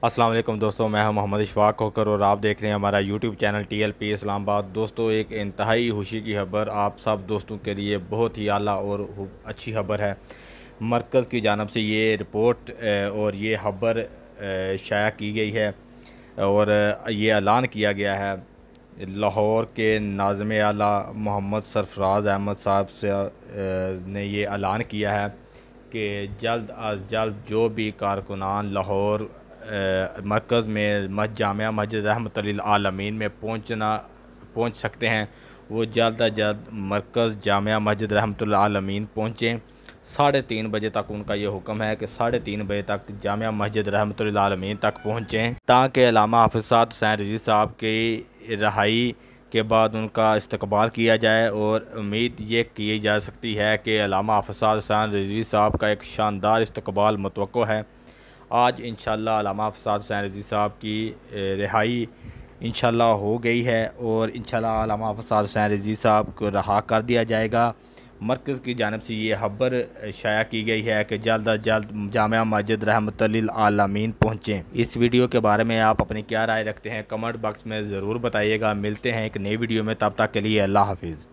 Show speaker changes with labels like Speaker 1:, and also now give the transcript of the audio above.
Speaker 1: السلام علیکم دوستوں، میں ہوں محمد اشفاق کھوکر اور آپ دیکھ رہے ہیں ہمارا YouTube channel T L P Islamabad. دوستوں، ایک انتہائی خوشی کی خبر آپ سب دوستوں کے لیے بہت ہی اعلیٰ اور اچھی خبر ہے۔ مرکز کی جانب سے یہ رپورٹ اور یہ خبر شائع کی گئی ہے اور یہ اعلان کیا گیا ہے۔ لاہور کے ناظم اعلیٰ محمد سرفراز احمد صاحب سے نے یہ اعلان کیا ہے کہ جلد از جلد جو بھی کارکنان لاہور مرکز میں جامعہ مسجد رحمت للعالمین میں پہنچ سکتے ہیں، وہ جلد از جلد مرکز جامعہ مسجد رحمت للعالمین پہنچیں۔ 3:30 بجے تک ان کا یہ حکم ہے کہ 3:30 بجے تک جامعہ مسجد رحمت للعالمین تک پہنچیں تاکہ علامہ حافظ سعد حسین رضوی صاحب کی رہائی کے بعد ان کا استقبال کیا جائے، اور امید یہ کی جا سکتی ہے کہ علامہ حافظ سعد حسین رضوی صاحب کا ایک شاندار استقبال متوقع ہے۔ آج انشاءاللہ علامہ حافظ سعد حسین رضوی صاحب کی رہائی انشاءاللہ ہو گئی ہے، اور انشاءاللہ علامہ حافظ سعد حسین رضوی صاحب کو رہا کر دیا جائے گا۔ مرکز کی جانب سے یہ خبر شائع کی گئی ہے کہ جلد از جلد جامعہ مسجد رحمت للعالمین پہنچیں۔ اس ویڈیو کے بارے میں آپ اپنی کیا رائے رکھتے ہیں کمنٹ باکس میں ضرور بتائیے گا۔ ملتے ہیں ایک نئی ویڈیو میں، تب تک کے لیے اللہ حافظ۔